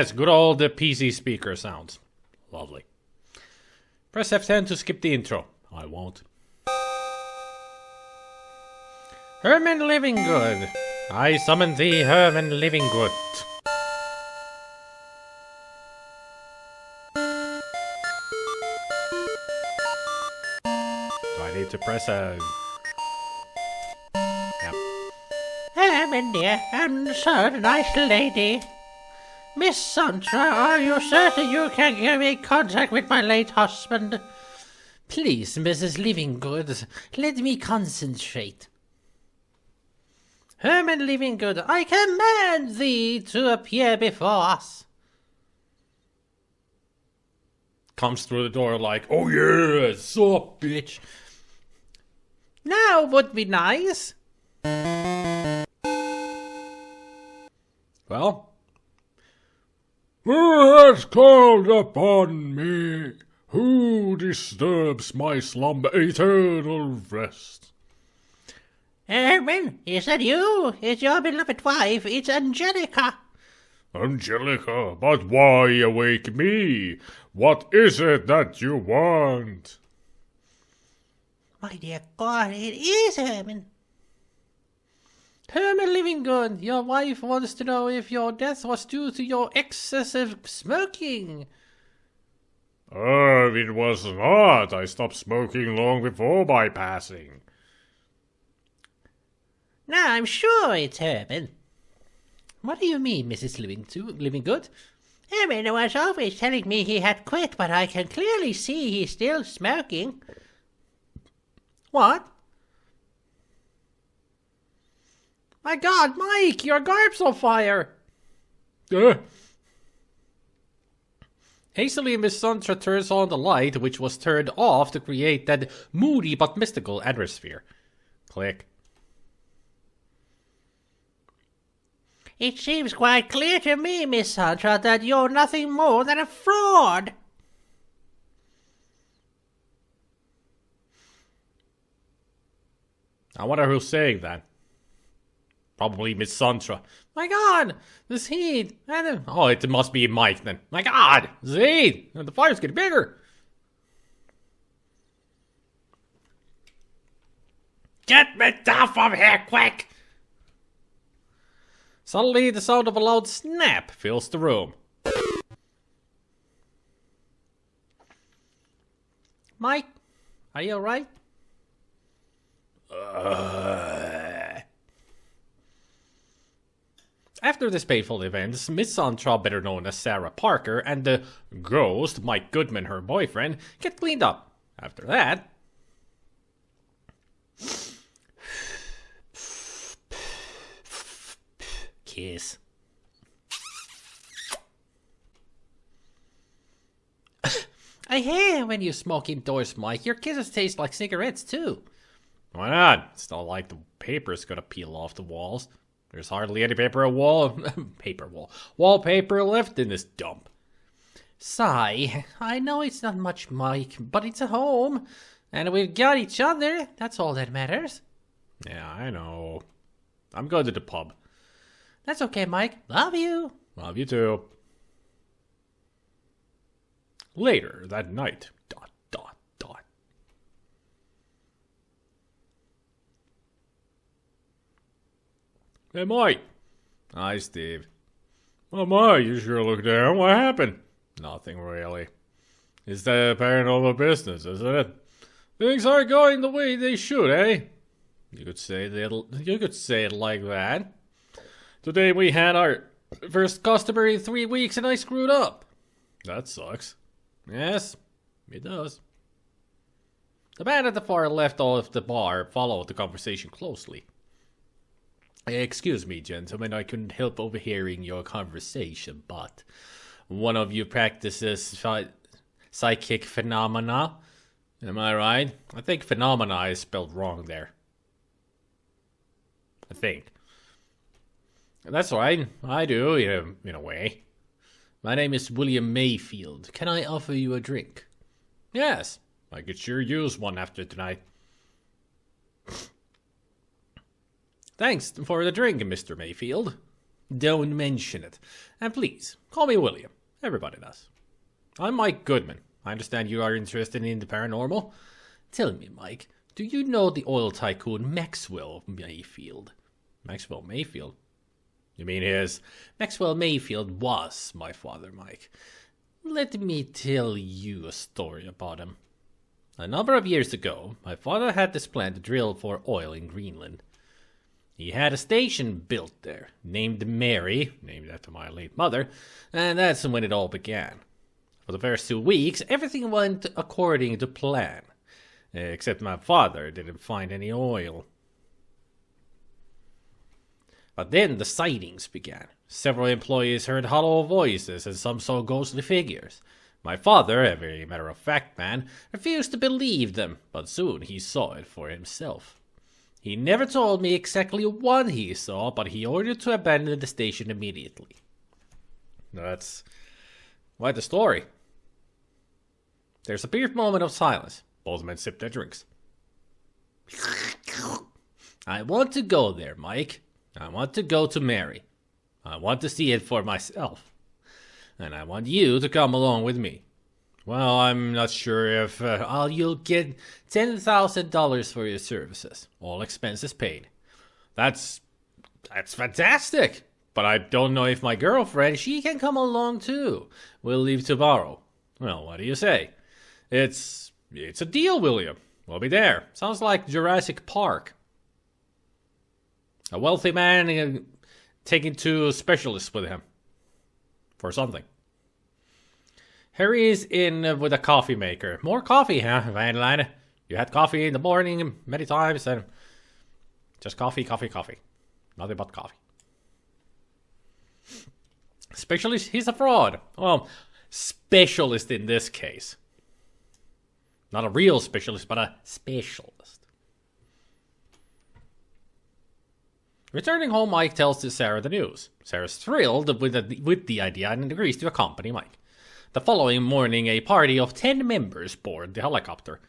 Yes, good old PC speaker sounds. Lovely. Press F10 to skip the intro. I won't. Herman Livinggood. I summon thee, Herman Livinggood. Do I need to press a... Yep. Herman dear, and so nice lady. Miss Santra, are you certain you can give me contact with my late husband? Please, Mrs. Livinggood, let me concentrate. Herman Livinggood, I command thee to appear before us. Comes through the door like, oh yeah, sup, bitch. Now would be nice. Well? Who has called upon me? Who disturbs my slumber eternal rest? Herman, is that you? It's your beloved wife, it's Angelica. Angelica, but why awake me? What is it that you want? My dear God, it is Herman. Herman Livinggood, your wife wants to know if your death was due to your excessive smoking. Oh, it was not. I stopped smoking long before my passing. Now, I'm sure it's Herman. What do you mean, Mrs. Livinggood? Herman was always telling me he had quit, but I can clearly see he's still smoking. What? My God, Mike, your garb's on fire! Hastily, Miss Santra turns on the light, which was turned off to create that moody but mystical atmosphere. Click. It seems quite clear to me, Miss Santra, that you're nothing more than a fraud. I wonder who's saying that. Probably Miss Santra. My God, this heat. Oh, it must be Mike then. My God, this heat. The fire's getting bigger. Get me down from here, quick! Suddenly, the sound of a loud snap fills the room. Mike, are you alright? After this painful event, Miss Santra, better known as Sarah Parker, and the ghost, Mike Goodman, her boyfriend, get cleaned up. After that... Kiss. I hear when you smoke indoors, Mike, your kisses taste like cigarettes too. Why not? It's not like the paper's gonna peel off the walls. There's hardly any wallpaper left in this dump. Sigh. I know it's not much, Mike, but it's a home. And we've got each other. That's all that matters. Yeah, I know. I'm going to the pub. That's okay, Mike. Love you. Love you too. Later that night. ... Hey, Mike. Hi, Steve. Oh, my, you sure look down. What happened? Nothing really. It's the paranormal business, isn't it? Things aren't going the way they should, eh? You could say it like that. Today we had our first customer in 3 weeks and I screwed up. That sucks. Yes, it does. The man at the far left of the bar followed the conversation closely. Excuse me, gentlemen, I couldn't help overhearing your conversation, but one of you practices psychic phenomena. Am I right? I think phenomena is spelled wrong there. I think. That's right, I do, in a way. My name is William Mayfield. Can I offer you a drink? Yes, I could sure use one after tonight. Thanks for the drink, Mr. Mayfield. Don't mention it. And please, call me William. Everybody does. I'm Mike Goodman. I understand you are interested in the paranormal. Tell me, Mike, do you know the oil tycoon Maxwell Mayfield? Maxwell Mayfield? You mean his? Maxwell Mayfield was my father, Mike. Let me tell you a story about him. A number of years ago, my father had this plan to drill for oil in Greenland. He had a station built there, named Mary, named after my late mother, and that's when it all began. For the first 2 weeks, everything went according to plan, except my father didn't find any oil. But then the sightings began. Several employees heard hollow voices and some saw ghostly figures. My father, a very matter-of-fact man, refused to believe them, but soon he saw it for himself. He never told me exactly what he saw, but he ordered to abandon the station immediately. That's quite the story. There's a brief moment of silence. Both men sip their drinks. I want to go there, Mike. I want to go to Mary. I want to see it for myself. And I want you to come along with me. Well, I'm not sure if you'll get $10,000 for your services. All expenses paid. That's fantastic. But I don't know if my girlfriend, she can come along too. We'll leave tomorrow. Well, what do you say? It's a deal, William. We'll be there. Sounds like Jurassic Park. A wealthy man taking 2 specialists with him. For something. Harry is in with a coffee maker. More coffee, huh, Van Line? You had coffee in the morning many times and just coffee. Nothing but coffee. Specialist, he's a fraud. Well, specialist in this case. Not a real specialist, but a specialist. Returning home, Mike tells Sarah the news. Sarah's thrilled with the idea and agrees to accompany Mike. The following morning, a party of 10 members board the helicopter.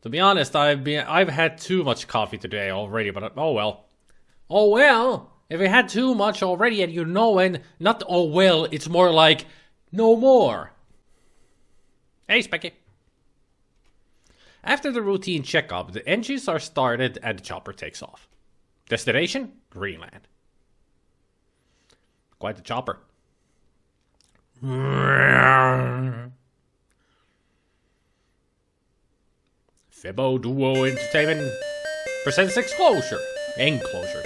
To be honest, I've had too much coffee today already, but oh well. Oh well? If you had too much already and you know when, not oh well, it's more like no more. Hey, Specky. After the routine checkup, the engines are started and the chopper takes off. Destination? Greenland. Quite the chopper. Fibbo Duo Entertainment presents Enclosure. Enclosure.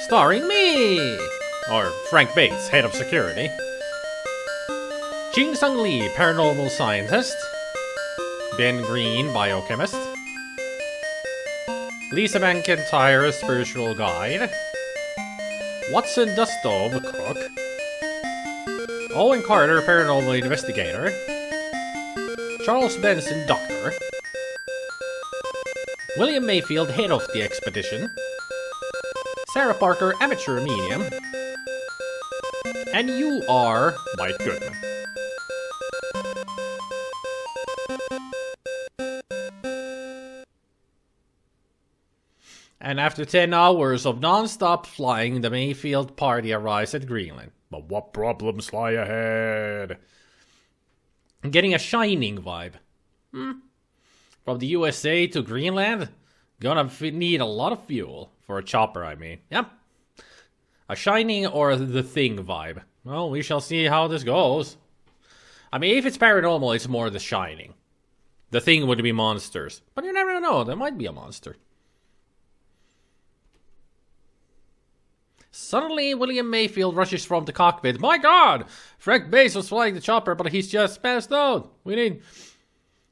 Starring me! Or Frank Bates, head of security. Jing Sung Lee, paranormal scientist. Ben Green, biochemist. Lisa McIntyre, spiritual guide. Watson Dustove, cook. Owen Carter, paranormal investigator. Charles Benson, doctor. William Mayfield, head of the expedition. Sarah Parker, amateur medium. And you are Mike Goodman. And after 10 hours of non-stop flying, the Mayfield party arrives at Greenland. But what problems lie ahead? I'm getting a Shining vibe. From the USA to Greenland? Gonna need a lot of fuel. For a chopper, I mean. Yep. A Shining or The Thing vibe. Well, we shall see how this goes. I mean, if it's paranormal, it's more The Shining. The Thing would be monsters. But you never know, there might be a monster. Suddenly, William Mayfield rushes from the cockpit. My God! Frank Bates was flying the chopper, but he's just passed out. We need...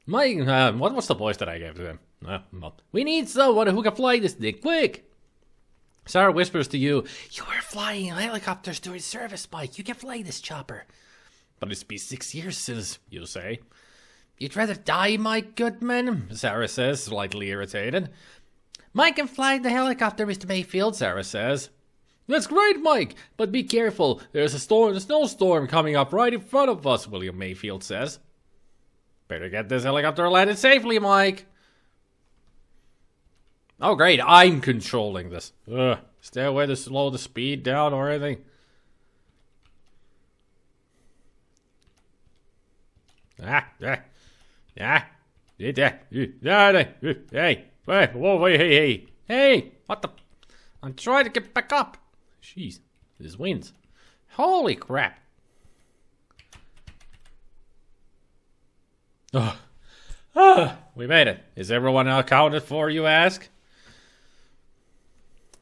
what was the voice that I gave to him? We need someone who can fly this thing, quick! Sarah whispers to you, you were flying helicopters during service, Mike. You can fly this chopper. But it's been 6 years since, you say. You'd rather die, Mike Goodman? Sarah says, slightly irritated. Mike can fly the helicopter, Mr. Mayfield, Sarah says. That's great, Mike, but be careful. There's a snowstorm coming up right in front of us, William Mayfield says. Better get this helicopter landed safely, Mike. Oh, great, I'm controlling this. Ugh. Is there a way to slow the speed down or anything? Hey, hey, what the? I'm trying to get back up. Jeez, this wind. Holy crap. We made it. Is everyone accounted for, you ask?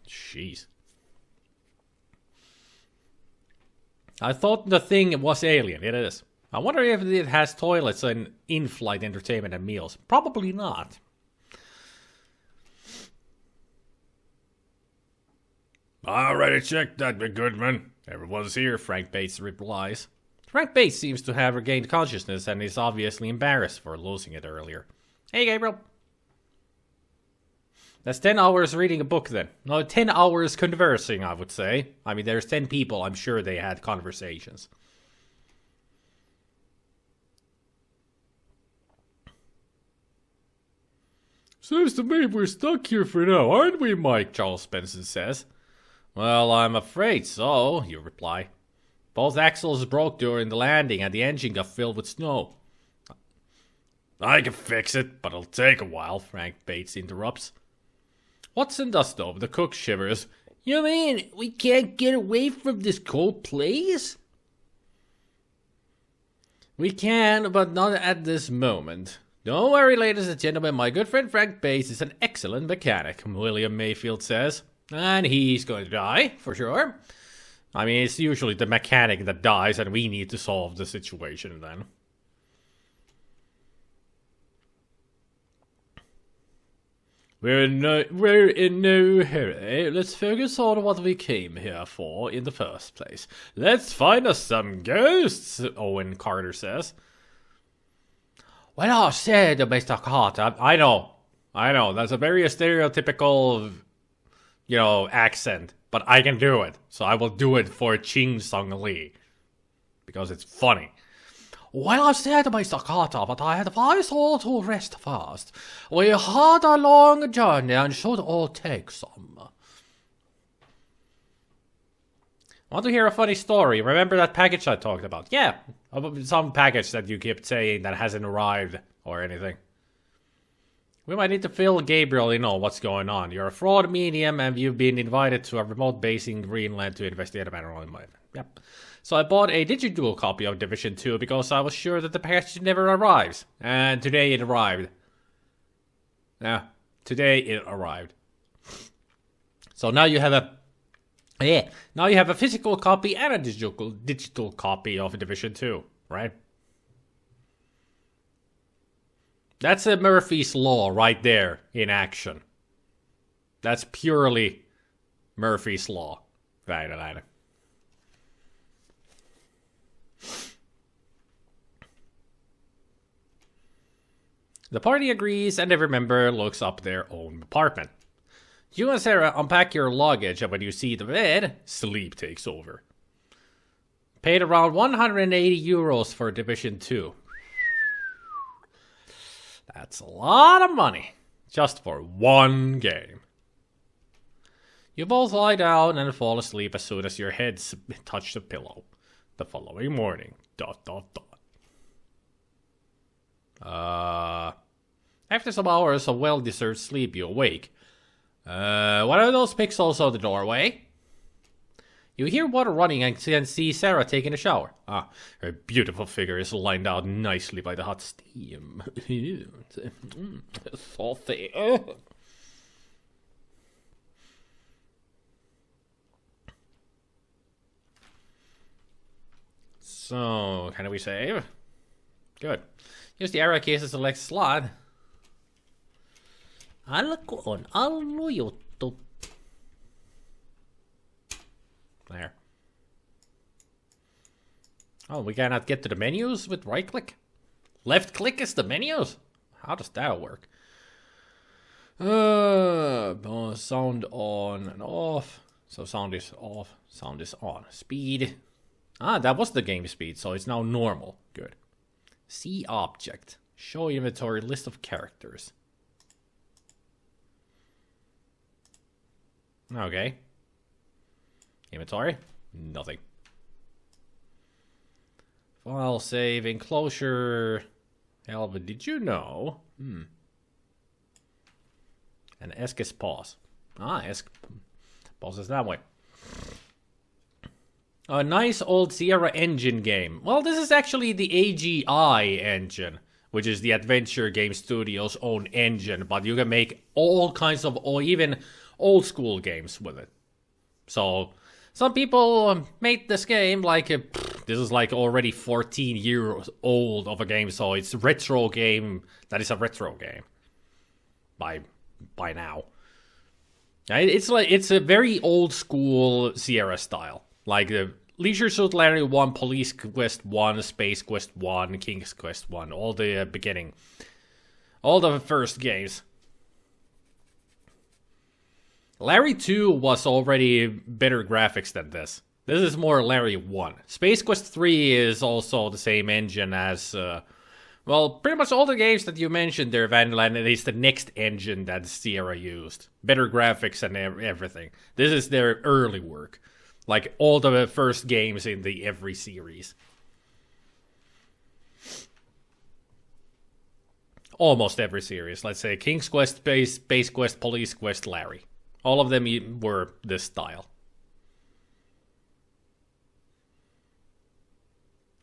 Jeez. I thought the thing was alien. It is. I wonder if it has toilets and in-flight entertainment and meals. Probably not. Already checked that, Goodman. Everyone's here, Frank Bates replies. Frank Bates seems to have regained consciousness and is obviously embarrassed for losing it earlier. Hey, Gabriel. That's 10 hours reading a book then. No, 10 hours conversing, I would say. I mean, there's 10 people, I'm sure they had conversations. Seems to me we're stuck here for now, aren't we, Mike? Charles Benson says. Well, I'm afraid so, you reply. Both axles broke during the landing and the engine got filled with snow. I can fix it, but it'll take a while, Frank Bates interrupts. Watson does though, the cook shivers. You mean we can't get away from this cold place? We can, but not at this moment. Don't worry, ladies and gentlemen, my good friend Frank Bates is an excellent mechanic, William Mayfield says. And he's going to die, for sure. I mean, it's usually the mechanic that dies, and we need to solve the situation then. We're in no hurry. Let's focus on what we came here for in the first place. Let's find us some ghosts, Owen Carter says. Well, I said, Mr. Carter, I know. That's a very stereotypical, accent. But I can do it, so I will do it for Ching Sung Lee. Because it's funny. Well, I said, Mr. Carter, but I advise all to rest first. We had a long journey and should all take some. Want to hear a funny story? Remember that package I talked about? Yeah, some package that you kept saying that hasn't arrived or anything. We might need to fill Gabriel in on what's going on. You're a fraud medium and you've been invited to a remote base in Greenland to investigate a matter on my. Yep. So I bought a digital copy of Division 2 because I was sure that the package never arrives. And today it arrived. Yeah, today it arrived. So now you have a physical copy and a digital copy of Division 2, right? That's a Murphy's Law right there in action. That's purely Murphy's Law. Right. The party agrees and every member looks up their own apartment. You and Sarah unpack your luggage and when you see the bed, sleep takes over. Paid around 180 euros for Division 2. That's a lot of money, just for one game. You both lie down and fall asleep as soon as your heads touch the pillow. The following morning, ... After some hours of well-deserved sleep, you awake. What are those pixels on the doorway? You hear water running and see Sarah taking a shower. Her beautiful figure is lined out nicely by the hot steam. Salty. So, can we save? Good. Use the arrow key to select slot. Alko on allu juttu. There. Oh, we cannot get to the menus with right click? Left click is the menus? How does that work? Sound on and off. So sound is off, sound is on. Speed. That was the game speed, so it's now normal. Good. See object. Show inventory list of characters. Okay. Inventory? Nothing. File save, enclosure. Hell, but did you know? An ESC is pause. ESC pauses that way. A nice old Sierra engine game. Well, this is actually the AGI engine, which is the Adventure Game Studio's own engine, but you can make all kinds of, or even old school games with it. So, some people made this game like, this is like already 14 years old of a game, so it's a retro game that is a retro game. By now. It's a very old school Sierra style. Like the Leisure Suit Larry 1, Police Quest 1, Space Quest 1, King's Quest 1, all the beginning. All the first games. Larry 2 was already better graphics than this. This is more Larry 1. Space Quest 3 is also the same engine as, well, pretty much all the games that you mentioned there, Vanland, it is the next engine that Sierra used. Better graphics and everything. This is their early work. Like all the first games in the every series. Almost every series. Let's say King's Quest, Space Quest, Police Quest, Larry. All of them were this style.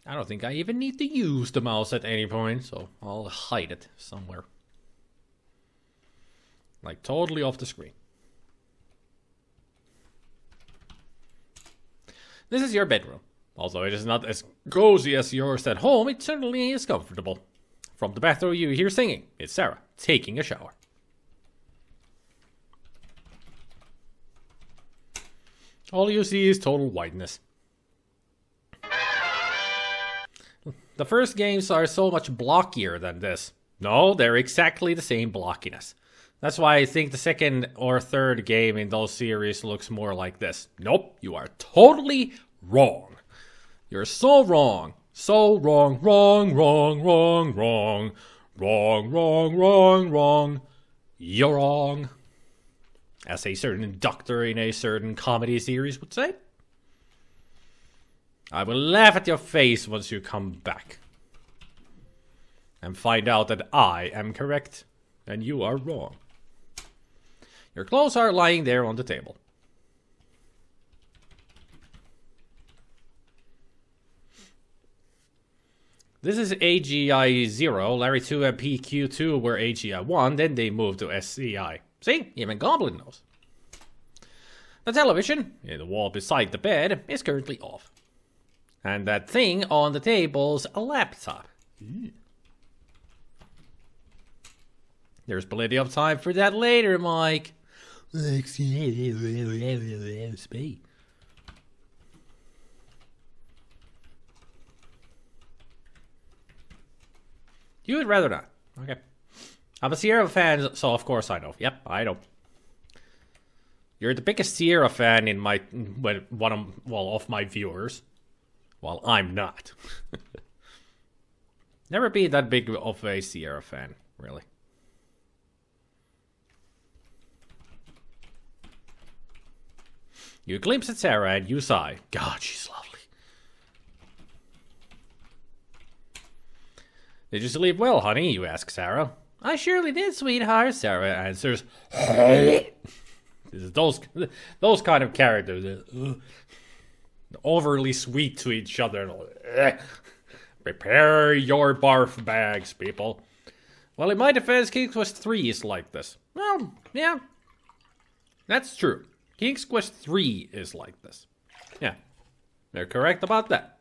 I don't think I even need to use the mouse at any point, so I'll hide it somewhere. Like totally off the screen. This is your bedroom. Although it is not as cozy as yours at home, it certainly is comfortable. From the bathroom you hear singing. It's Sarah, taking a shower. All you see is total whiteness. The first games are so much blockier than this. No, they're exactly the same blockiness. That's why I think the second or third game in those series looks more like this. Nope, you are totally wrong. You're so wrong. So wrong, wrong, wrong, wrong, wrong. Wrong, wrong, wrong, wrong. You're wrong. As a certain doctor in a certain comedy series would say. I will laugh at your face once you come back. And find out that I am correct and you are wrong. Your clothes are lying there on the table. This is AGI 0, Larry 2 and PQ2 were AGI 1, then they moved to SCI. See, even Goblin knows. The television, in the wall beside the bed, is currently off. And that thing on the table's a laptop. There's plenty of time for that later, Mike. Speed. You would rather not. Okay. I'm a Sierra fan, so of course I know. Yep, I know. You're the biggest Sierra fan in my of my viewers. While I'm not. Never been that big of a Sierra fan, really. You glimpse at Sarah and you sigh. God, she's lovely. Did you sleep well, honey? You ask Sarah. I surely did, sweetheart, Sarah answers. This is those kind of characters. Overly sweet to each other. Prepare your barf bags, people. Well, in my defense, King's Quest 3 is like this. Well, yeah. That's true. King's Quest 3 is like this. Yeah. They're correct about that.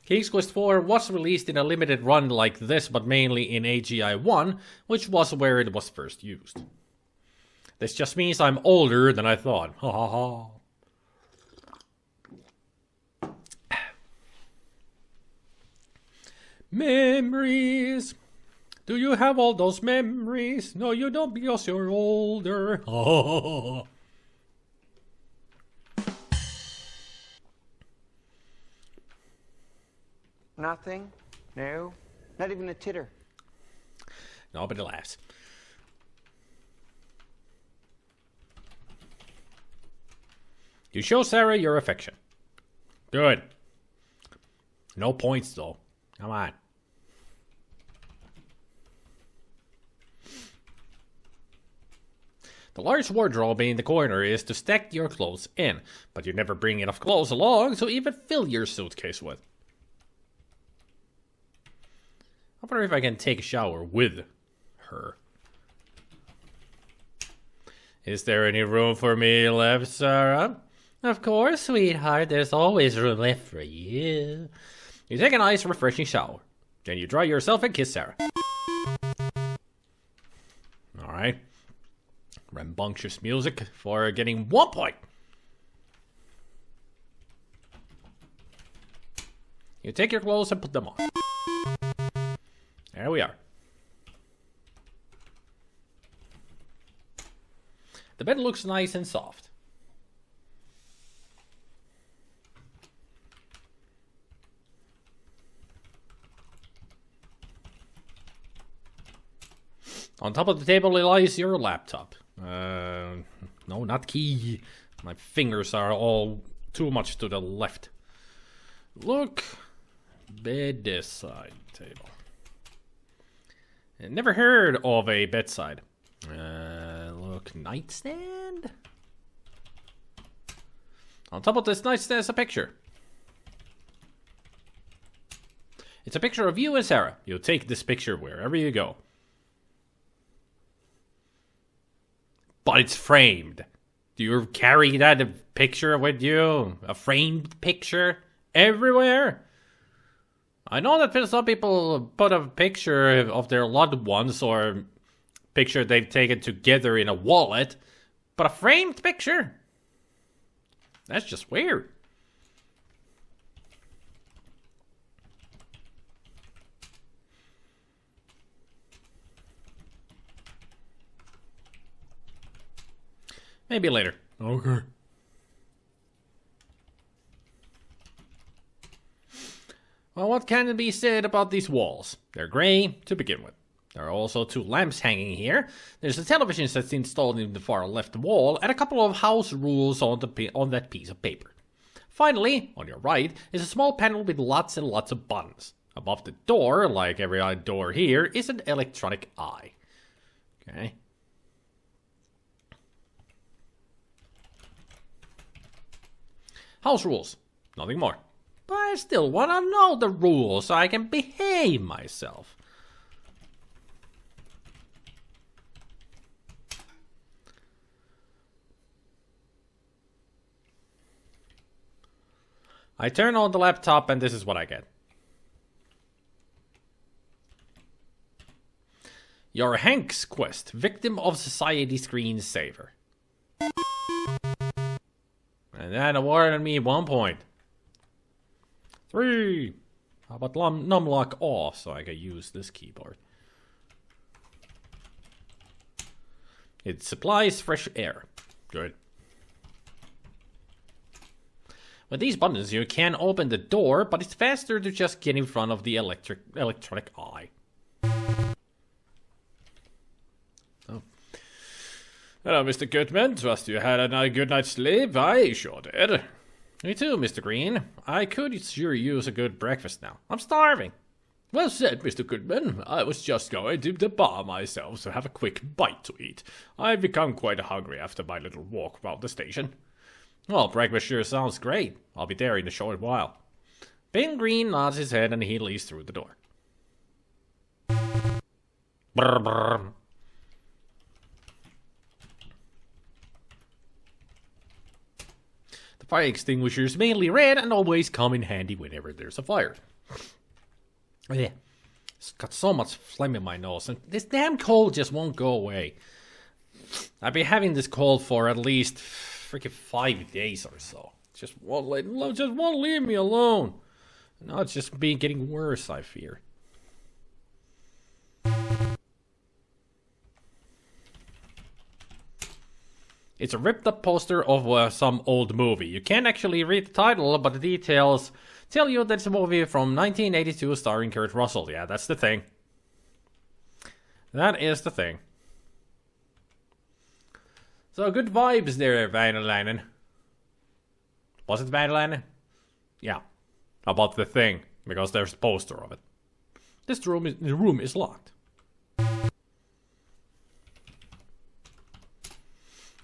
King's Quest 4 was released in a limited run like this, but mainly in AGI 1, which was where it was first used. This just means I'm older than I thought. Ha ha ha. Memories. Do you have all those memories? No, you don't because you're older. Oh. Nothing? No? Not even a titter? Nobody laughs. You show Sarah your affection. Good. No points, though. Come on. The large wardrobe in the corner is to stack your clothes in, but you never bring enough clothes along to even fill your suitcase with. I wonder if I can take a shower with her. Is there any room for me left, Sarah? Of course, sweetheart. There's always room left for you. You take a nice, refreshing shower. Then you dry yourself and kiss Sarah. Alright. Rambunctious music for getting 1 point. You take your clothes and put them on. There we are. The bed looks nice and soft. On top of the table lies your laptop. No, not key. My fingers are all too much to the left. Look, bedside table. I never heard of a bedside. Look, nightstand? On top of this nightstand is a picture. It's a picture of you and Sarah. You take this picture wherever you go. But it's framed. Do you carry that picture with you? A framed picture? Everywhere? I know that some people put a picture of their loved ones or picture they've taken together in a wallet, but a framed picture? That's just weird. Maybe later. Okay. Well, what can be said about these walls? They're grey to begin with. There are also 2 lamps hanging here. There's a television set installed in the far left wall, and a couple of house rules on that piece of paper. Finally, on your right, is a small panel with lots and lots of buttons. Above the door, like every door here, is an electronic eye. Okay. House rules. Nothing more. But I still want to know the rules so I can behave myself. I turn on the laptop and this is what I get. You're Hank's quest, victim of society screensaver. And that awarded me 1 point. 3. How about numlock off so I can use this keyboard? It supplies fresh air. Good. With these buttons, you can open the door, but it's faster to just get in front of the electronic eye. Oh. Hello, Mr. Goodman. Trust you had a good night's sleep. I sure did. Me too, Mr. Green. I could sure use a good breakfast now. I'm starving. Well said, Mr. Goodman. I was just going to the bar myself to have a quick bite to eat. I've become quite hungry after my little walk around the station. Well, breakfast sure sounds great. I'll be there in a short while. Ben Green nods his head and he leaves through the door. Brr, brr. The fire extinguisher is mainly red and always come in handy whenever there's a fire. Yeah, it's got so much phlegm in my nose and this damn cold just won't go away. I've been having this cold for at least freaking 5 days or so. Just won't leave me alone. Now it's just been getting worse, I fear. It's a ripped up poster of some old movie. You can't actually read the title, but the details tell you that it's a movie from 1982 starring Kurt Russell. Yeah, that's the thing. That is the thing. So good vibes there, Van Lanen. Was it Spiderland? Yeah. About the thing, because there's a poster of it. The room is locked.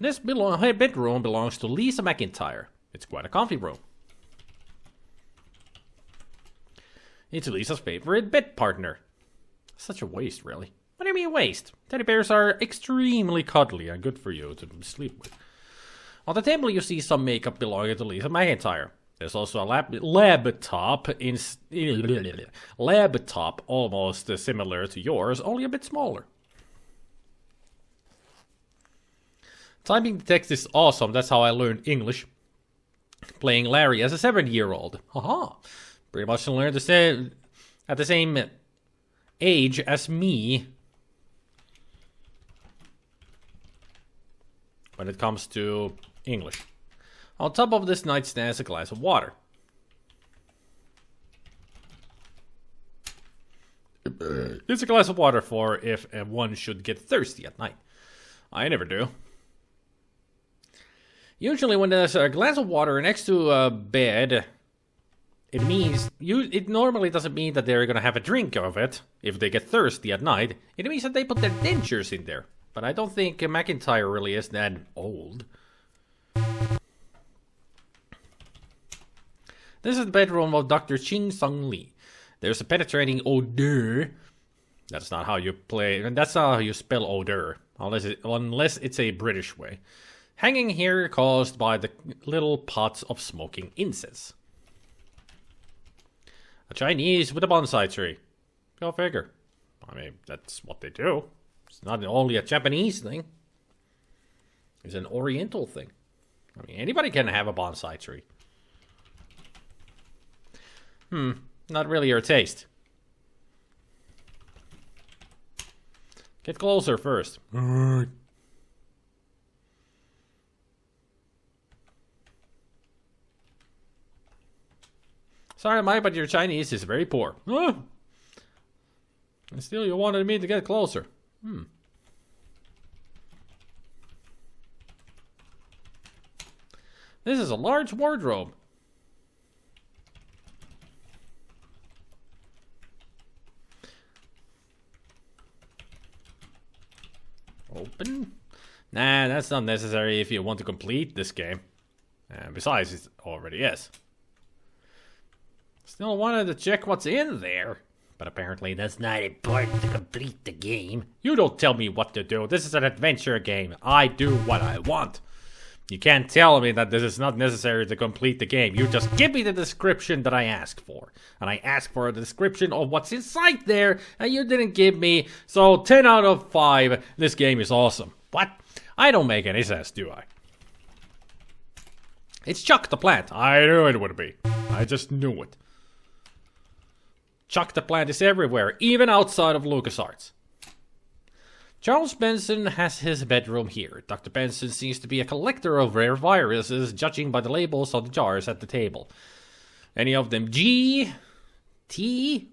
This bedroom belongs to Lisa McIntyre. It's quite a comfy room. It's Lisa's favorite bed partner. Such a waste, really. What do you mean waste? Teddy bears are extremely cuddly and good for you to sleep with. On the table you see some makeup belonging to Lisa McIntyre. There's also a laptop almost similar to yours, only a bit smaller. Typing the text is awesome. That's how I learned English. Playing Larry as a 7-year-old. Haha. Pretty much learned at the same age as me. When it comes to English. On top of this nightstand is a glass of water. It's a glass of water for if one should get thirsty at night. I never do. Usually when there's a glass of water next to a bed, it normally doesn't mean that they're gonna have a drink of it if they get thirsty at night. It means that they put their dentures in there. But I don't think McIntyre really is that old. This is the bedroom of Dr. Ching Sung Lee. There's a penetrating odor. That's not how you play, and that's not how you spell odor, unless it's a British way. Hanging here caused by the little pots of smoking incense. A Chinese with a bonsai tree. Go figure. I mean, that's what they do. It's not only a Japanese thing. It's an Oriental thing. I mean, anybody can have a bonsai tree. Not really your taste. Get closer first. Sorry, Mike, but your Chinese is very poor. And still you wanted me to get closer. This is a large wardrobe. Open? Nah, that's not necessary if you want to complete this game. And besides, it already is. Still wanted to check what's in there. But apparently that's not important to complete the game. You don't tell me what to do. This is an adventure game. I do what I want. You can't tell me that this is not necessary to complete the game. You just give me the description that I asked for. And I asked for a description of what's inside there, and you didn't give me. So 10 out of 5, this game is awesome. What? I don't make any sense, do I? It's Chuck the Plant. I knew it would be. I just knew it. Chuck the Plant is everywhere, even outside of LucasArts. Charles Benson has his bedroom here. Dr. Benson seems to be a collector of rare viruses, judging by the labels on the jars at the table. Any of them G, T,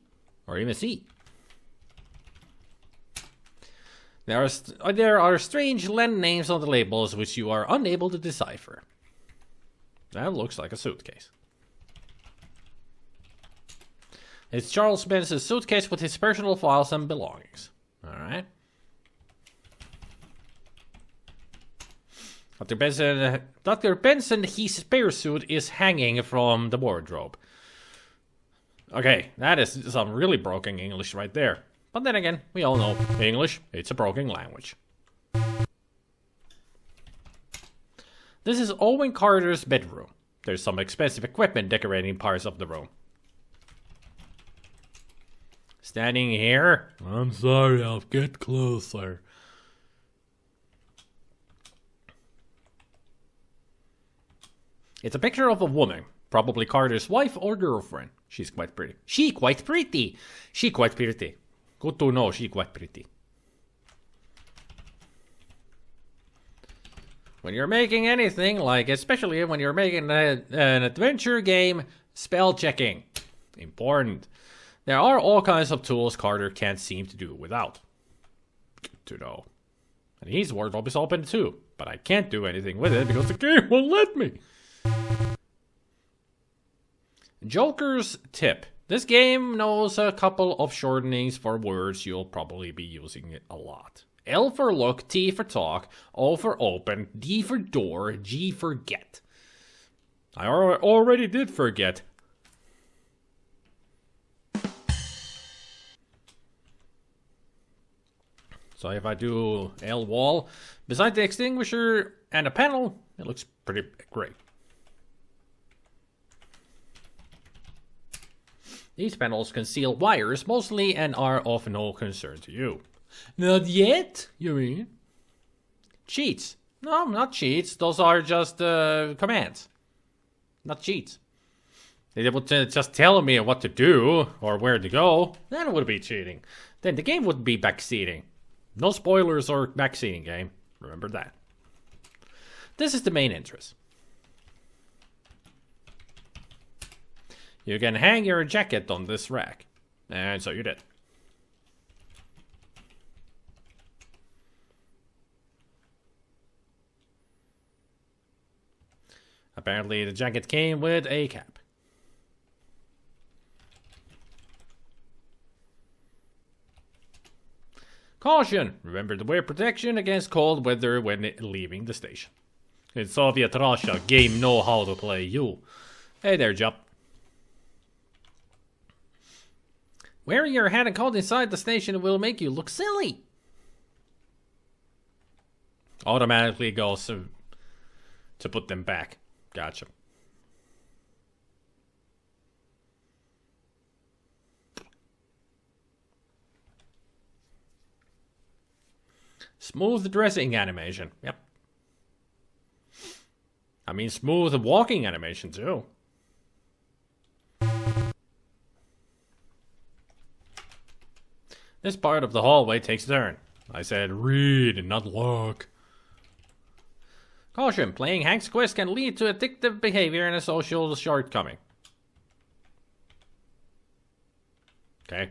or even C. There are strange Latin names on the labels which you are unable to decipher. That looks like a suitcase. It's Charles Benson's suitcase with his personal files and belongings. Alright. Dr. Benson, his spare suit is hanging from the wardrobe. Okay, that is some really broken English right there. But then again, we all know English, it's a broken language. This is Owen Carter's bedroom. There's some expensive equipment decorating parts of the room. Standing here. I'm sorry, I'll get closer. It's a picture of a woman, probably Carter's wife or girlfriend. She's quite pretty. She quite pretty. Good to know, she quite pretty. When you're making anything, like especially when you're making an adventure game, spell checking. Important. There are all kinds of tools Carter can't seem to do without. Good to know. And his wardrobe is open too, but I can't do anything with it because the game won't let me. Joker's tip. This game knows a couple of shortenings for words you'll probably be using it a lot. L for look, T for talk, O for open, D for door, G for get. I already did forget. So if I do L wall, beside the extinguisher and a panel, it looks pretty great. These panels conceal wires mostly and are of no concern to you. Not yet, you mean? Cheats. No, not cheats. Those are just commands. Not cheats. They would just tell me what to do or where to go. That would be cheating. Then the game would be backseating. No spoilers or backseating game. Remember that. This is the main entrance. You can hang your jacket on this rack. And so you did. Apparently the jacket came with a cap. Caution! Remember to wear protection against cold weather when leaving the station. In Soviet Russia, game know how to play you. Hey there, Jup. Wearing your hat and coat inside the station will make you look silly. Automatically goes to put them back. Gotcha. Smooth dressing animation. Yep. I mean, smooth walking animation, too. This part of the hallway takes a turn. I said read, not look. Caution, playing Hank's Quest can lead to addictive behavior and a social shortcoming. Okay.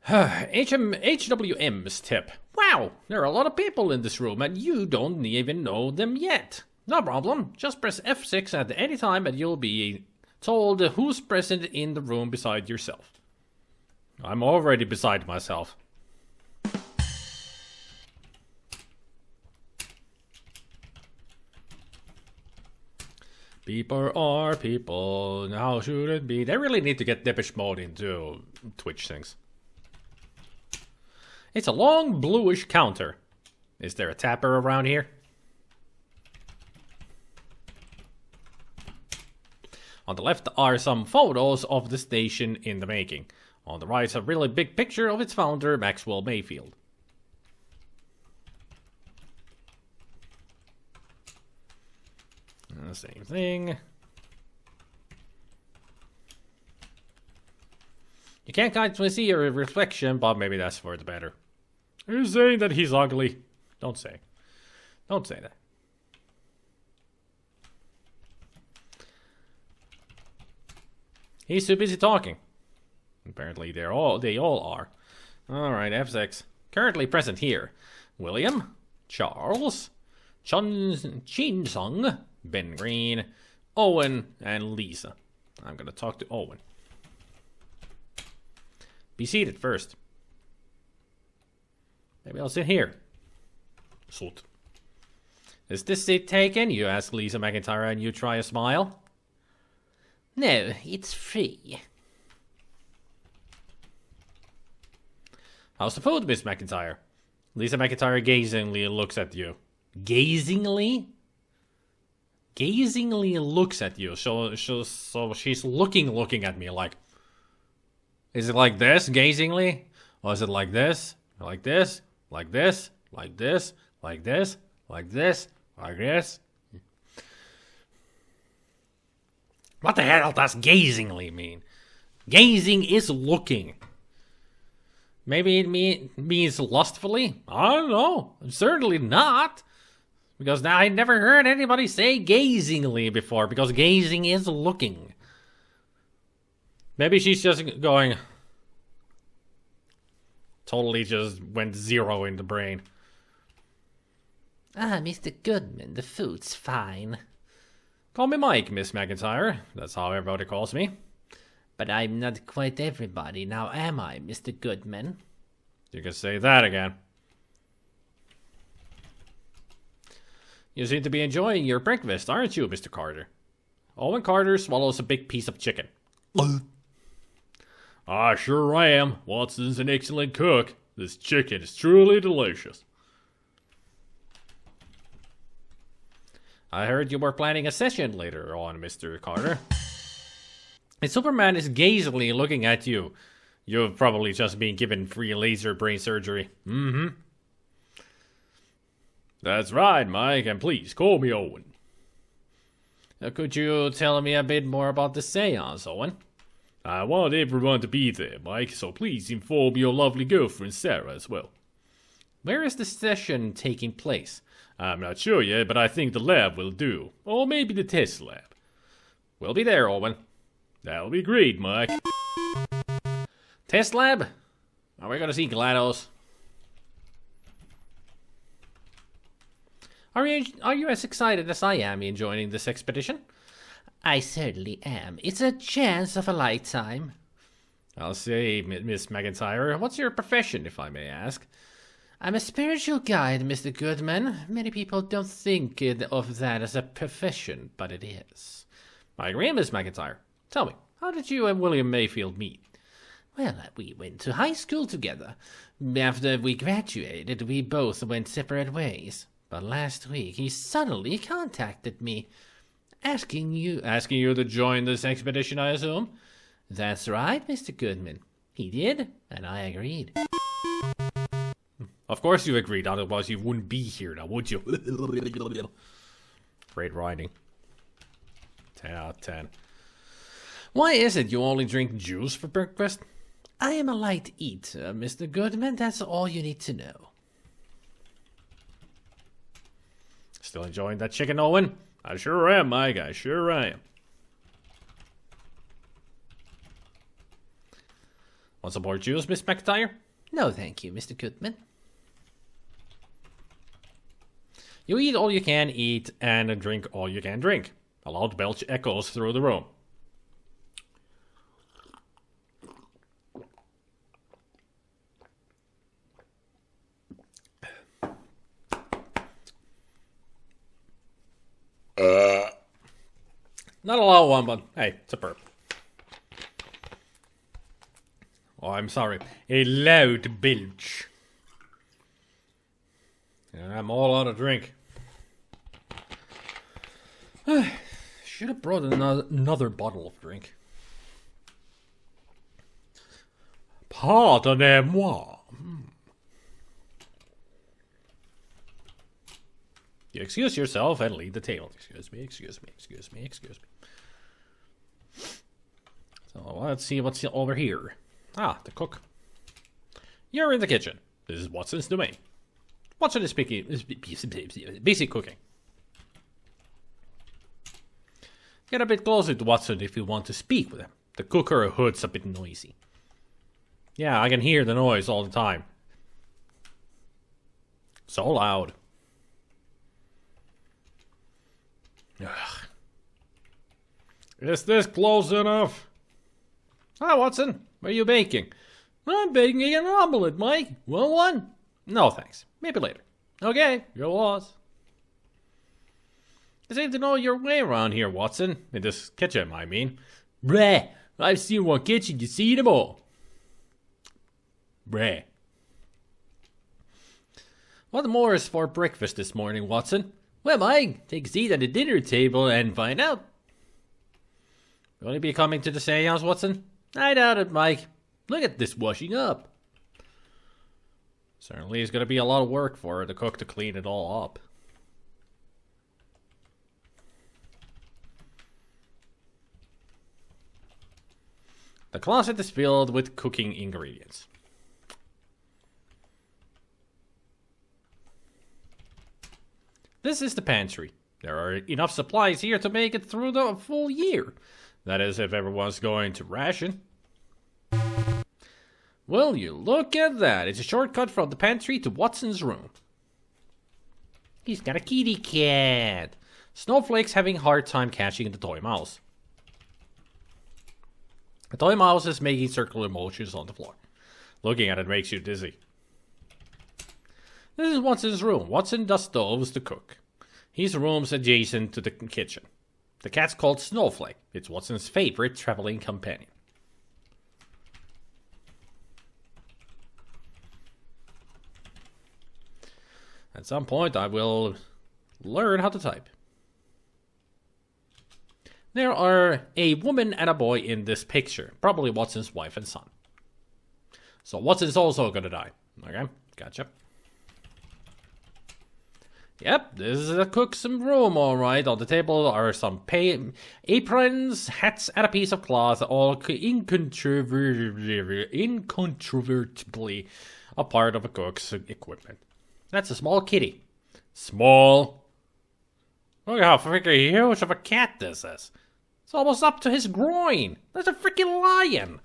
HWM's tip. Wow, there are a lot of people in this room and you don't even know them yet. No problem, just press F6 at any time and you'll be told who's present in the room beside yourself. I'm already beside myself. People are people, how should it be? They really need to get Depeche Mode into Twitch things. It's a long bluish counter. Is there a tapper around here? On the left are some photos of the station in the making. On the right is a really big picture of its founder, Maxwell Mayfield. Same thing. You can't quite see your reflection, but maybe that's for the better. Are you saying that he's ugly? Don't say. Don't say that. He's too busy talking. Apparently they all are. Alright, F6. Currently present here. William, Charles, Chin Sung, Ben Green, Owen, and Lisa. I'm gonna talk to Owen. Be seated first. Maybe I'll sit here. Salt. Is this seat taken? You ask Lisa McIntyre and you try a smile. No, it's free. How's the food, Miss McIntyre? Lisa McIntyre gazingly looks at you. Gazingly? Gazingly looks at you. So she's looking at me like... Is it like this, gazingly? Or is it like this? Like this? Like this? Like this? Like this? Like this? Like this? What the hell does gazingly mean? Gazing is looking. Maybe it means lustfully? I don't know. Certainly not. Because I never heard anybody say gazingly before, because gazing is looking. Maybe she's just going... Totally just went zero in the brain. Ah, Mr. Goodman, the food's fine. Call me Mike, Miss McIntyre. That's how everybody calls me. But I'm not quite everybody, now am I, Mr. Goodman? You can say that again. You seem to be enjoying your breakfast, aren't you, Mr. Carter? Owen Carter swallows a big piece of chicken. Sure I am. Watson's an excellent cook. This chicken is truly delicious. I heard you were planning a session later on, Mr. Carter. And Superman is gazingly looking at you. You've probably just been given free laser brain surgery. Mm-hmm. That's right, Mike, and please call me Owen. Could you tell me a bit more about the seance, Owen? I want everyone to be there, Mike, so please inform your lovely girlfriend Sarah as well. Where is the session taking place? I'm not sure yet, but I think the lab will do. Or maybe the test lab. We'll be there, Owen. That'll be great, Mike. Test lab? Are we gonna see GLaDOS? Are you as excited as I am in joining this expedition? I certainly am. It's a chance of a lifetime. I'll say, Miss McIntyre, what's your profession, if I may ask? I'm a spiritual guide, Mr. Goodman. Many people don't think of that as a profession, but it is. I agree, Miss McIntyre. Tell me, how did you and William Mayfield meet? Well, we went to high school together. After we graduated, we both went separate ways. But last week, he suddenly contacted me, asking you to join this expedition, I assume? That's right, Mr. Goodman. He did, and I agreed. Of course you agreed, otherwise you wouldn't be here now, would you? Great writing. 10 out of 10. Why is it you only drink juice for breakfast? I am a light eater, Mr. Goodman. That's all you need to know. Still enjoying that chicken, Owen? I sure am, Mike. I sure am. Want some more juice, Miss McIntyre? No, thank you, Mr. Goodman. You eat all you can eat and drink all you can drink. A loud belch echoes through the room. Not a loud one, but hey, it's a burp. Oh, I'm sorry. A loud belch. And I'm all out of drink. Should have brought another bottle of drink. SpiderMwa. You excuse yourself and leave the table. Excuse me, excuse me, excuse me, excuse me. So let's see what's over here. Ah, the cook. You're in the kitchen. This is Watson's domain. Watson is busy cooking. Get a bit closer to Watson if you want to speak with him. The cooker hood's a bit noisy. Yeah, I can hear the noise all the time. So loud. Ugh. Is this close enough? Hi, Watson. What are you baking? I'm baking an omelet, Mike. Want one? No, thanks. Maybe later. Okay, your loss. You seem to know your way around here, Watson. In this kitchen, I mean. Bleh. I've seen one kitchen, you see them all. Bleh. What more is for breakfast this morning, Watson? Well, Mike, take a seat at the dinner table and find out. Will you be coming to the seance, Watson? I doubt it, Mike. Look at this washing up. Certainly is going to be a lot of work for the cook to clean it all up. The closet is filled with cooking ingredients. This is the pantry. There are enough supplies here to make it through the full year. That is, if everyone's going to ration. Will you look at that? It's a shortcut from the pantry to Watson's room. He's got a kitty cat. Snowflake's having a hard time catching the toy mouse. The toy mouse is making circular motions on the floor. Looking at it makes you dizzy. This is Watson's room. Watson does stoves to cook. His room's adjacent to the kitchen. The cat's called Snowflake. It's Watson's favorite traveling companion. At some point, I will learn how to type. There are a woman and a boy in this picture. Probably Watson's wife and son. So Watson's also gonna die. Okay, gotcha. Yep, this is a cook's room, alright. On the table are some aprons, hats, and a piece of cloth, all incontrovertibly a part of a cook's equipment. That's a small kitty. Small. Look how freaking huge of a cat this is. It's almost up to his groin. That's a freaking lion.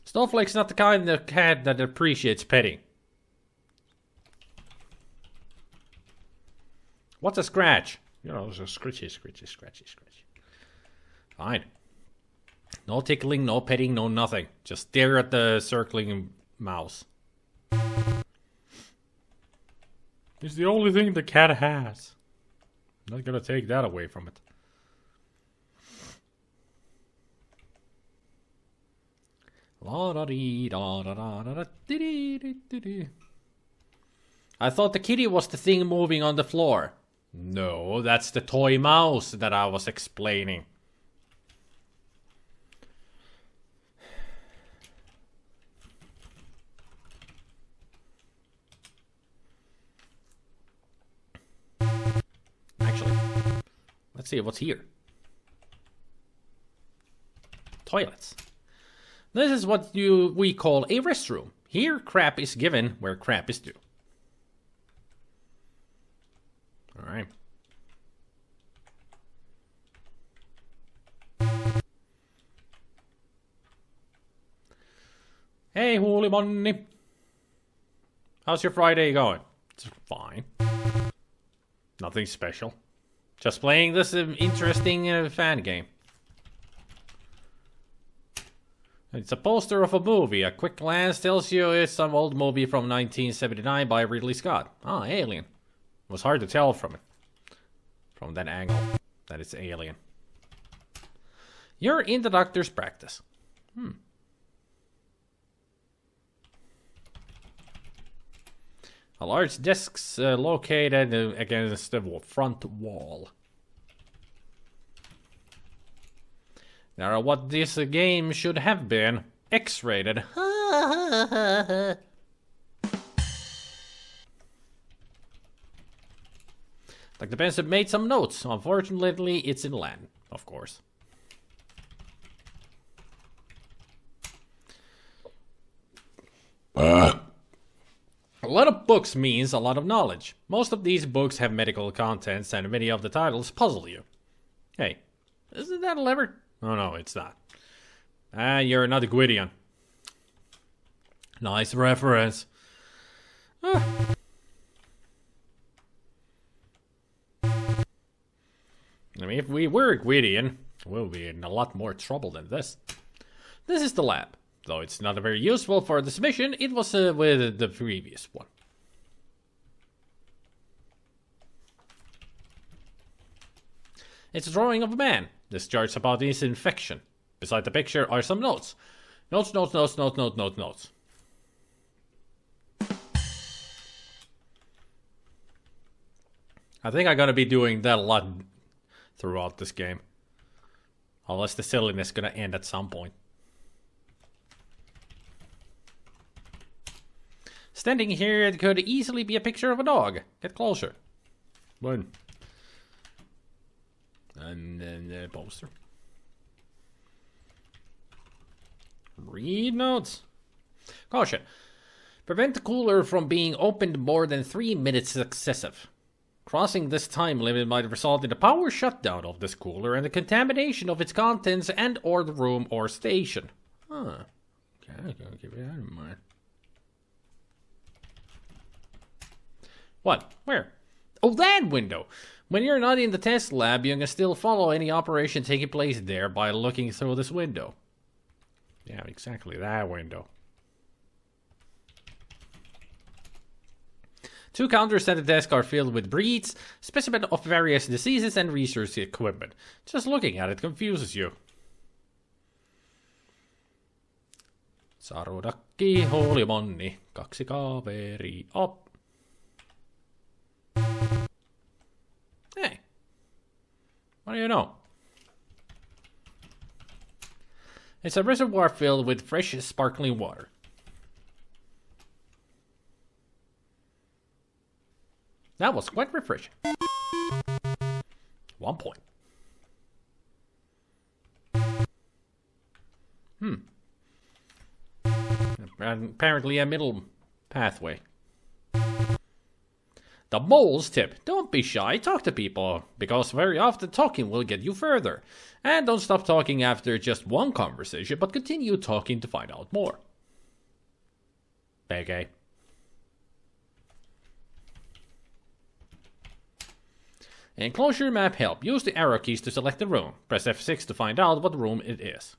Snowflake's not the kind of cat that appreciates petting. What's a scratch? You know, it's a scratchy. Fine. No tickling, no petting, no nothing. Just stare at the circling mouse. It's the only thing the cat has. I'm not gonna take that away from it. I thought the kitty was the thing moving on the floor. No, that's the toy mouse that I was explaining. Actually, let's see what's here. Toilets. This is what we call a restroom. Here, crap is given where crap is due. Alright. Hey, Holy Money. How's your Friday going? It's fine. Nothing special. Just playing this interesting fan game. It's a poster of a movie. A quick glance tells you it's some old movie from 1979 by Ridley Scott. Ah, Alien. It was hard to tell from it. From that angle. That it's Alien. You're in the doctor's practice. A large desk's located against the front wall. Now, what this game should have been, X-rated. Like the pencil made some notes. Unfortunately, it's in Latin, of course. A lot of books means a lot of knowledge. Most of these books have medical contents, and many of the titles puzzle you. Hey, isn't that a lever? Oh no, it's not. Ah, you're not a Gwydion. Nice reference. I mean, if we were a Gwydion, we'll be in a lot more trouble than this. This is the lab. Though it's not very useful for this mission, it was with the previous one. It's a drawing of a man. This charts about his infection. Beside the picture are some notes. Notes. I think I'm gonna be doing that a lot throughout this game. Unless the silliness is gonna end at some point. Standing here, it could easily be a picture of a dog. Get closer. One. And then the poster. Read notes. Caution. Prevent the cooler from being opened more than 3 minutes excessive. Crossing this time limit might result in a power shutdown of this cooler and the contamination of its contents and or the room or station. Huh. Okay, I'll keep that in mind. What? Where? Oh, that window! When you're not in the test lab, you can still follow any operation taking place there by looking through this window. Yeah, exactly, that window. 2 counters at the desk are filled with breeds, specimens of various diseases and research equipment. Just looking at it confuses you. Sarudakki, holy monni, 2 kaveri op. Hey, what do you know? It's a reservoir filled with fresh, sparkling water. That was quite refreshing. 1 point. Apparently a middle pathway. The mole's tip. Don't be shy, talk to people, because very often talking will get you further. And don't stop talking after just one conversation, but continue talking to find out more. Okay. Enclosure map help. Use the arrow keys to select the room. Press F6 to find out what room it is.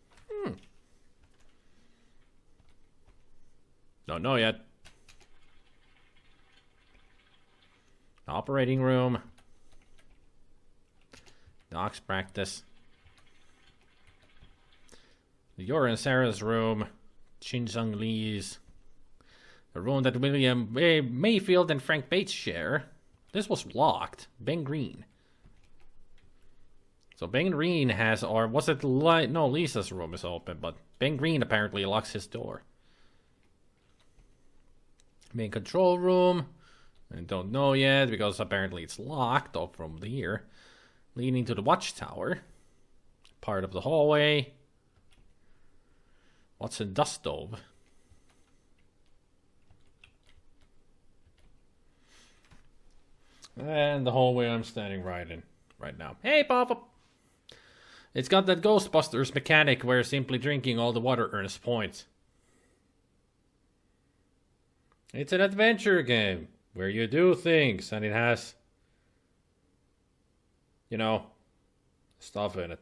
Don't know yet. Operating room. Doc's practice. You're in Sarah's room. Shin Sung Lee's. The room that William Mayfield and Frank Bates share. This was locked. Ben Green. So Ben Green has, or was it no, Lisa's room is open, but Ben Green apparently locks his door. Main control room. I don't know yet because apparently it's locked off from here. Leading to the watchtower. Part of the hallway. What's a dust stove? And the hallway I'm standing right in right now. Hey, Papa! It's got that Ghostbusters mechanic where simply drinking all the water earns points. It's an adventure game where you do things and it has, you know, stuff in it.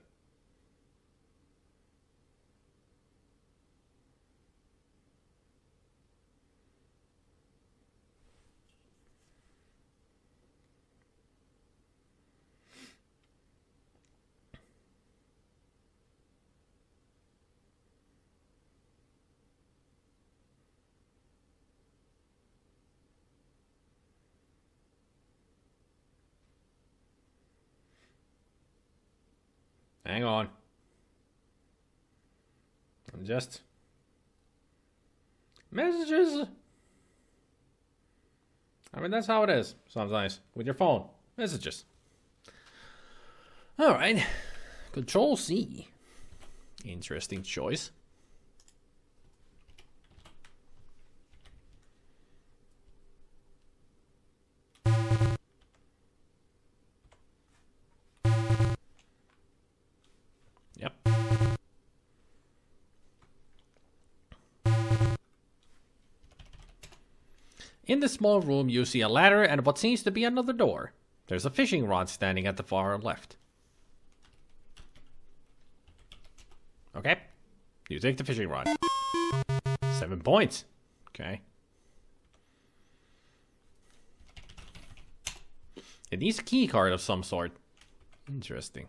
Hang on. I'm just... Messages! I mean, that's how it is sometimes with your phone. Messages. Alright. Control C. Interesting choice. Yep. In the small room, you see a ladder and what seems to be another door. There's a fishing rod standing at the far left. Okay. You take the fishing rod. 7 points. Okay. It needs a key card of some sort. Interesting.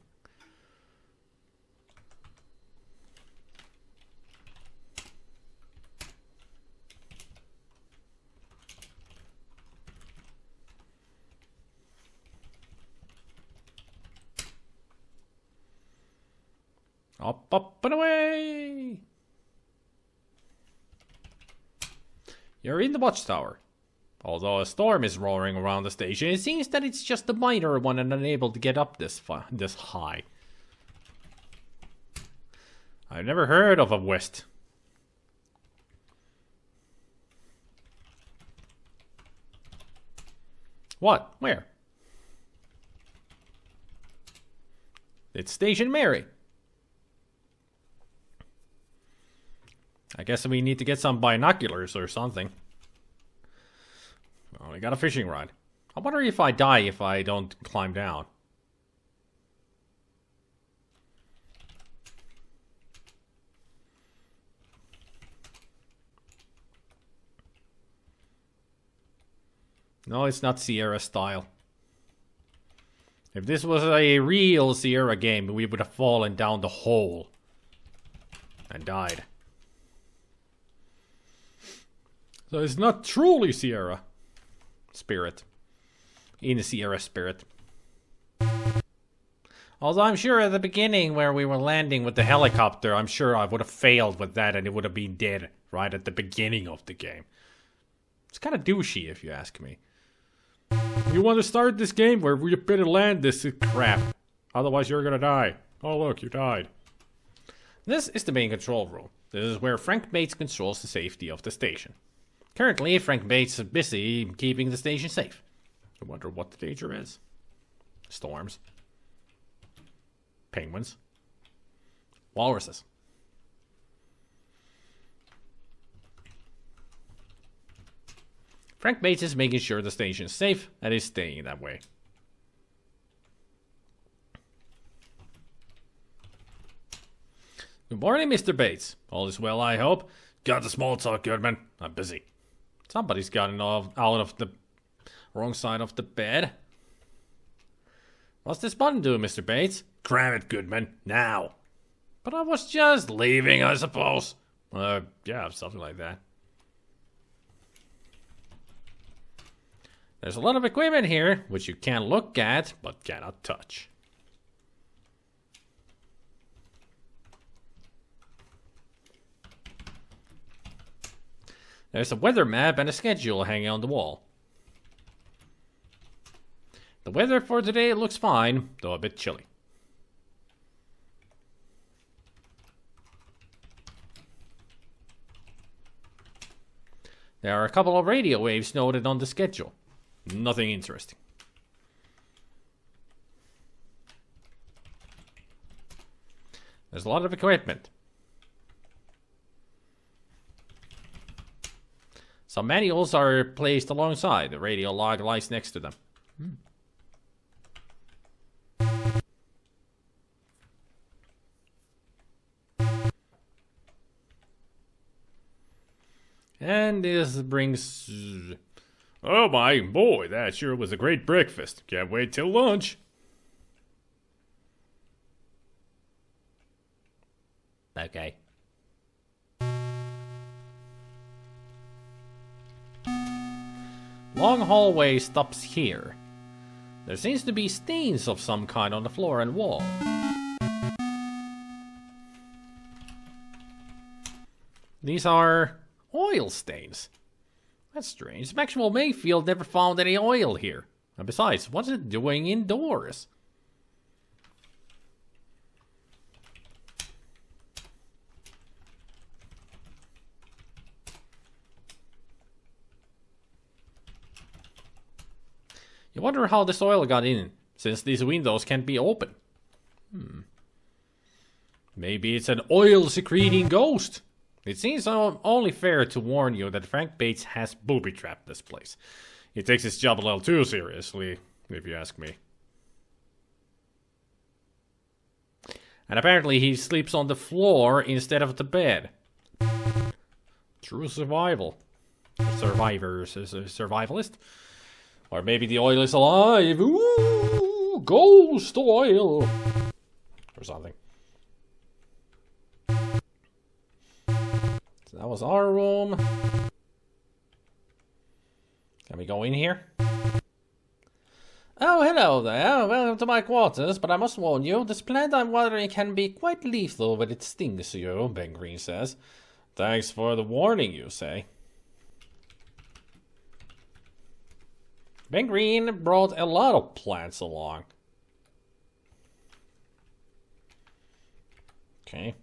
Up and away! You're in the watchtower. Although a storm is roaring around the station, it seems that it's just the minor one and unable to get up this high. I've never heard of a West. What? Where? It's Station Mary. I guess we need to get some binoculars or something. Well, we got a fishing rod. I wonder if I die if I don't climb down. No, it's not Sierra style. If this was a real Sierra game, we would have fallen down the hole and died. So it's not truly Sierra spirit. In the Sierra spirit. Although I'm sure at the beginning where we were landing with the helicopter, I'm sure I would have failed with that and it would have been dead right at the beginning of the game. It's kind of douchey if you ask me. You want to start this game where we better land this crap. Otherwise you're gonna die. Oh look, you died. This is the main control room. This is where Frank Bates controls the safety of the station. Currently, Frank Bates is busy keeping the station safe. I wonder what the danger is. Storms. Penguins. Walruses. Frank Bates is making sure the station is safe and is staying that way. Good morning, Mr. Bates. All is well, I hope. Got the small talk, Goodman. I'm busy. Somebody's gotten out of the wrong side of the bed. What's this button do, Mr. Bates? Cram it, Goodman. Now. But I was just leaving, I suppose. Yeah, something like that. There's a lot of equipment here, which you can look at, but cannot touch. There's a weather map and a schedule hanging on the wall. The weather for today looks fine, though a bit chilly. There are a couple of radio waves noted on the schedule. Nothing interesting. There's a lot of equipment. Some manuals are placed alongside. The radio log lies next to them. And this brings... Oh my boy, that sure was a great breakfast. Can't wait till lunch. Okay. Long hallway stops here. There seems to be stains of some kind on the floor and wall. These are oil stains. That's strange. Maxwell Mayfield never found any oil here. And besides, what's it doing indoors? You wonder how this oil got in, since these windows can't be open. Maybe it's an oil-secreting ghost. It seems only fair to warn you that Frank Bates has booby-trapped this place. He takes his job a little too seriously, if you ask me. And apparently he sleeps on the floor instead of the bed. True survival. Survivors is a survivalist. Or maybe the oil is alive. Ooh, ghost oil. Or something. So that was our room. Can we go in here? Oh, hello there. Welcome to my quarters, but I must warn you, this plant I'm watering can be quite lethal when it stings you, Ben Green says. Thanks for the warning, you say. Ben Green brought a lot of plants along. Okay.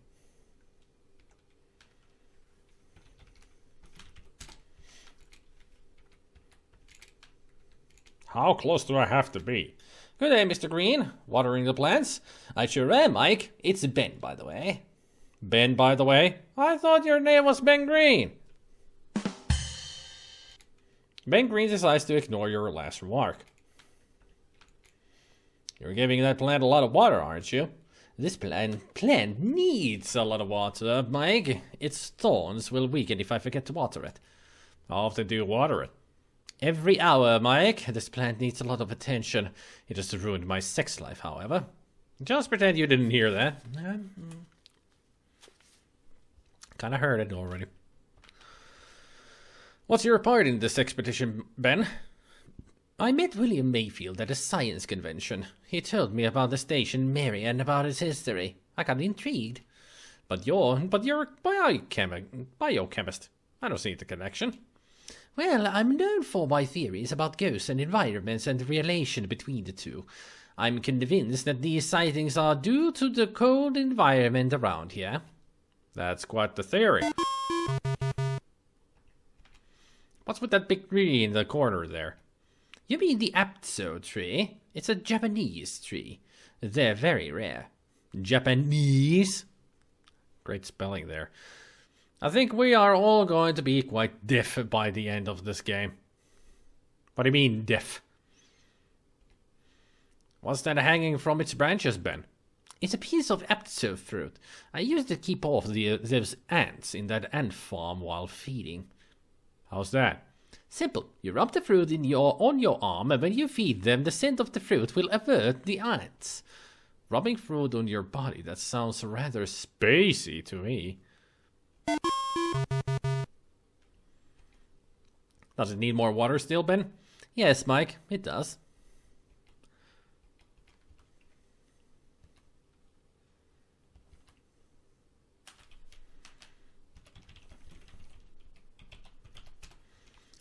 How close do I have to be? Good day, Mr. Green. Watering the plants? I sure am, Mike. It's Ben, by the way. Ben, by the way? I thought your name was Ben Green. Ben Green decides to ignore your last remark. You're giving that plant a lot of water, aren't you? This plant needs a lot of water, Mike. Its thorns will weaken if I forget to water it. How often do you water it? Every hour, Mike. This plant needs a lot of attention. It has ruined my sex life, however. Just pretend you didn't hear that. Kinda heard it already. What's your part in this expedition, Ben? I met William Mayfield at a science convention. He told me about the station Mary and about its history. I got intrigued. But you're a biochemist. I don't see the connection. Well, I'm known for my theories about ghosts and environments and the relation between the two. I'm convinced that these sightings are due to the cold environment around here. That's quite the theory. What's with that big tree in the corner there? You mean the Apso tree? It's a Japanese tree. They're very rare. Japanese? Great spelling there. I think we are all going to be quite deaf by the end of this game. What do you mean, deaf? What's that hanging from its branches, Ben? It's a piece of Apso fruit. I used it to keep off those ants in that ant farm while feeding. How's that? Simple. You rub the fruit on your arm, and when you feed them, the scent of the fruit will avert the ants. Rubbing fruit on your body, that sounds rather spacey to me. Does it need more water still, Ben? Yes, Mike, it does.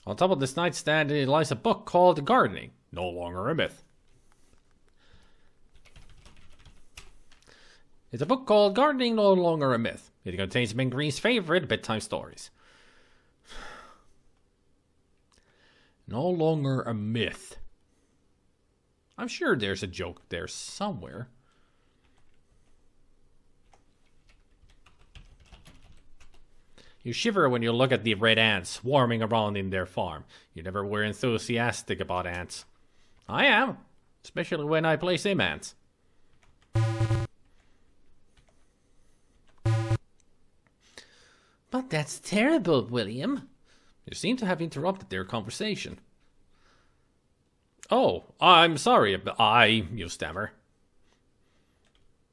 On top of this nightstand lies a book called Gardening, no longer a myth. It's a book called Gardening, no longer a myth. It contains Ben Green's favorite bedtime stories. No longer a myth. I'm sure there's a joke there somewhere. You shiver when you look at the red ants swarming around in their farm. You never were enthusiastic about ants. I am, especially when I play sim ants. But that's terrible, William. You seem to have interrupted their conversation. Oh, I'm sorry, you stammer.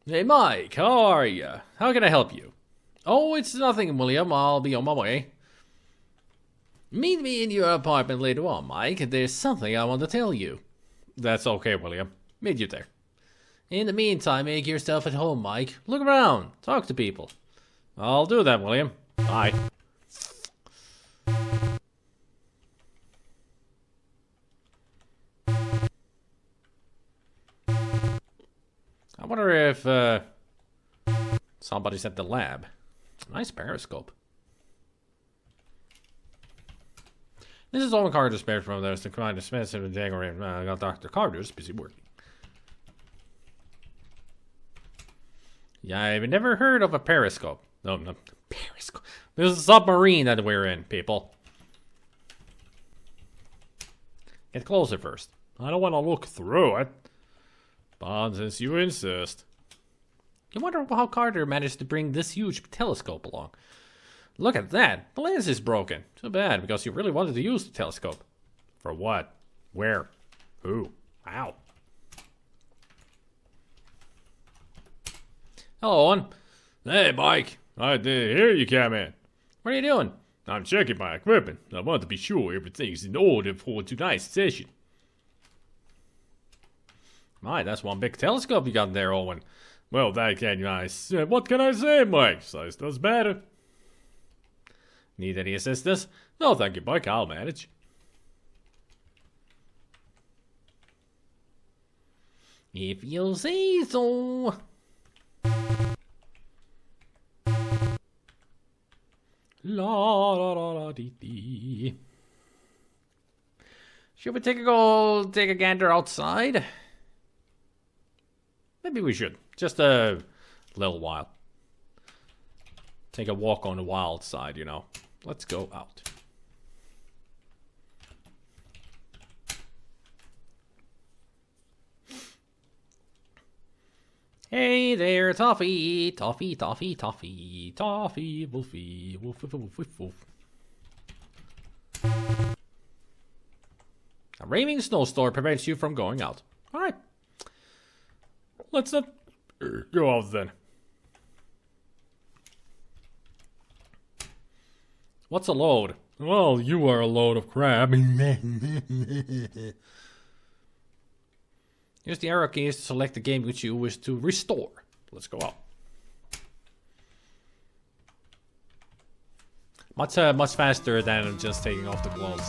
Hey, Mike, how are you? How can I help you? Oh, it's nothing, William. I'll be on my way. Meet me in your apartment later on, Mike. There's something I want to tell you. That's okay, William. Meet you there. In the meantime, make yourself at home, Mike. Look around. Talk to people. I'll do that, William. Bye. I wonder if somebody's at the lab. Nice periscope. This is Owen Carter's spared from those to combine the Smiths and the Dagger. Got Dr. Carter's busy working. Yeah, I've never heard of a periscope. No, periscope. This is a submarine that we're in, people. Get closer first. I don't want to look through it. But since you insist. You wonder how Carter managed to bring this huge telescope along. Look at that. The lens is broken. Too bad, because you really wanted to use the telescope. For what? Where? Who? How? Hello, Owen. Hey, Mike. I did hear you come in. What are you doing? I'm checking my equipment. I want to be sure everything's in order for tonight's session. My, that's one big telescope you got there, Owen. Well, that can nice. What can I say, Mike? Size does matter. Need any assistance? No, thank you, Mike. I'll manage. If you say so. La la la la dee dee. Should we take a gander outside? Maybe we should. Just a little while. Take a walk on the wild side, you know. Let's go out. Hey there, Toffee, Toffee, Toffee, Toffee, Toffee, Wolfie, Wolf, Wolf, Wolf, Wolf, Wolf. A raving snowstorm prevents you from going out. Alright. Let's not go out then. What's a load? Well, you are a load of crap. Use the arrow keys to select the game which you wish to restore. Let's go out. Much faster than just taking off the clothes.